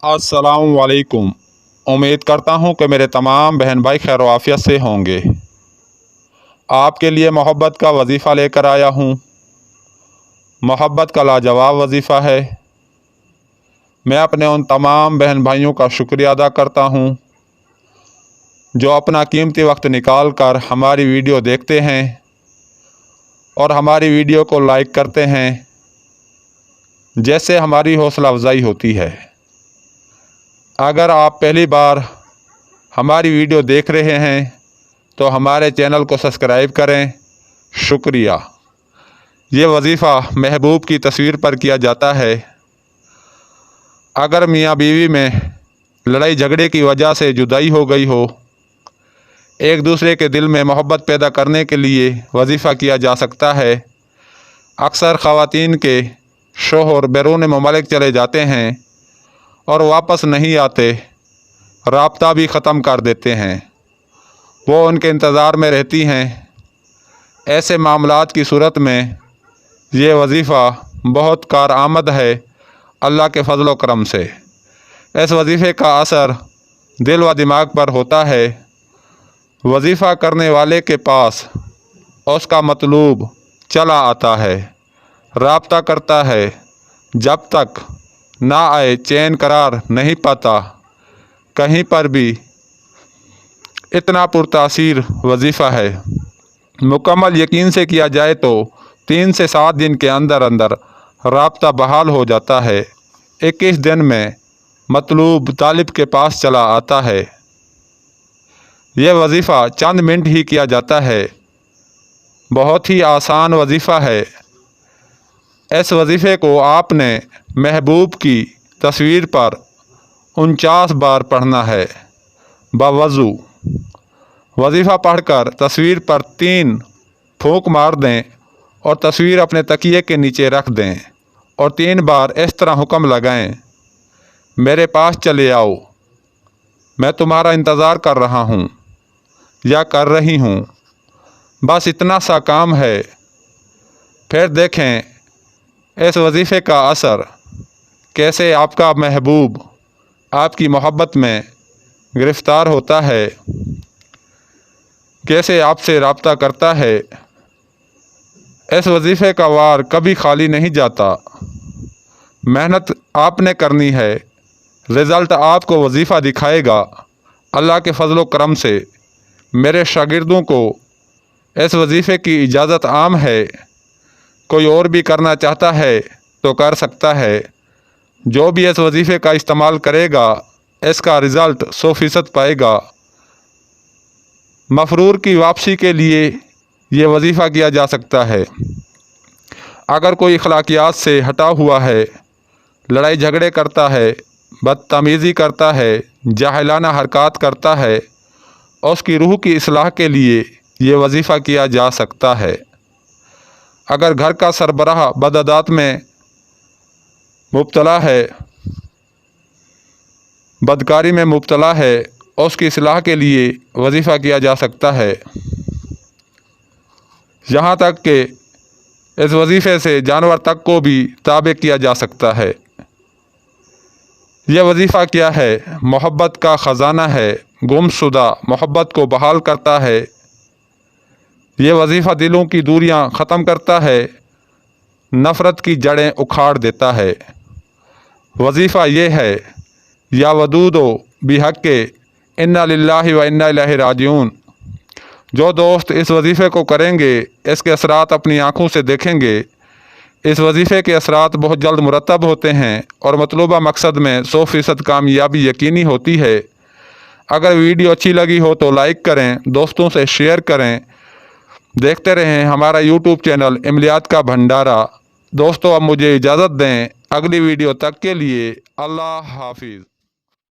अस्सलाम वालेकुम। उम्मीद करता हूँ कि मेरे तमाम बहन भाई खैर आफियत से होंगे। आपके लिए मोहब्बत का वजीफ़ा लेकर आया हूँ। मोहब्बत का लाजवाब वजीफ़ा है। मैं अपने उन तमाम बहन भाइयों का शुक्रिया अदा करता हूँ जो अपना कीमती वक्त निकाल कर हमारी वीडियो देखते हैं और हमारी वीडियो को लाइक करते हैं, जैसे हमारी हौसला अफजाई होती है। अगर आप पहली बार हमारी वीडियो देख रहे हैं तो हमारे चैनल को सब्सक्राइब करें। शुक्रिया। ये वजीफ़ा महबूब की तस्वीर पर किया जाता है। अगर मियाँ बीवी में लड़ाई झगड़े की वजह से जुदाई हो गई हो, एक दूसरे के दिल में मोहब्बत पैदा करने के लिए वजीफ़ा किया जा सकता है। अक्सर ख़वातीन के शोहर बैरून ममालिक चले जाते हैं और वापस नहीं आते, राब्ता भी ख़त्म कर देते हैं। वो उनके इंतज़ार में रहती हैं। ऐसे मामलात की सूरत में ये वजीफ़ा बहुत कारआमद है अल्लाह के फ़ज़ल व करम से। इस वजीफ़े का असर दिल व दिमाग पर होता है। वजीफ़ा करने वाले के पास उसका मतलूब चला आता है, राब्ता करता है। जब तक ना आए चैन करार नहीं पाता कहीं पर भी। इतना पुरतासीर वजीफ़ा है। मुकम्मल यकीन से किया जाए तो 3 से 7 दिन के अंदर अंदर राब्ता बहाल हो जाता है। 21 दिन में मतलूब तालिब के पास चला आता है। यह वजीफ़ा चंद मिनट ही किया जाता है। बहुत ही आसान वजीफ़ा है। इस वजीफ़े को आपने महबूब की तस्वीर पर 49 बार पढ़ना है बावज़ू। वजीफ़ा पढ़कर तस्वीर पर 3 फूंक मार दें और तस्वीर अपने तकिए के नीचे रख दें और 3 बार इस तरह हुक्म लगाएं, मेरे पास चले आओ, मैं तुम्हारा इंतज़ार कर रहा हूँ या कर रही हूँ। बस इतना सा काम है। फिर देखें इस वजीफ़े का असर कैसे आपका महबूब आपकी मोहब्बत में गिरफ़्तार होता है, कैसे आपसे रब्ता करता है। इस वजीफ़े का वार कभी खाली नहीं जाता। मेहनत आपने करनी है, रिज़ल्ट आपको वजीफ़ा दिखाएगा। अल्लाह के फ़ज़ल व करम से मेरे शागिर्दों को इस वजीफ़े की इजाज़त आम है। कोई और भी करना चाहता है तो कर सकता है। जो भी इस वजीफ़े का इस्तेमाल करेगा इसका रिज़ल्ट 100% पाएगा। मफरूर की वापसी के लिए ये वजीफ़ा किया जा सकता है। अगर कोई अखलाकियात से हटा हुआ है, लड़ाई झगड़े करता है, बदतमीज़ी करता है, जाहिलाना हरकत करता है, उसकी रूह की इस्लाह के लिए ये वजीफ़ा किया जा सकता है। अगर घर का सरबराह बदअदात में मुब्तला है, बदकारी में मुब्तला है, उसकी इस्लाह के लिए वजीफ़ा किया जा सकता है। यहाँ तक कि इस वजीफ़े से जानवर तक को भी ताबे किया जा सकता है। यह वजीफ़ा क्या है? मोहब्बत का ख़जाना है। गुमशुदा मोहब्बत को बहाल करता है। यह वजीफ़ा दिलों की दूरियां ख़त्म करता है, नफ़रत की जड़ें उखाड़ देता है। वजीफ़ा ये है, या वदूदो बिहक़्क़े इन्ना लिल्लाहि व इन्ना इलैहि राजिऊन। जो दोस्त इस वजीफ़े को करेंगे इसके असरात अपनी आँखों से देखेंगे। इस वजीफ़े के असरात बहुत जल्द मुरतब होते हैं और मतलूबा मकसद में 100% कामयाबी यकीनी होती है। अगर वीडियो अच्छी लगी हो तो लाइक करें, दोस्तों से शेयर करें। देखते रहें हमारा यूट्यूब चैनल इमलियात का भंडारा। दोस्तों अब मुझे इजाज़त दें। अगली वीडियो तक के लिए अल्लाह हाफिज़।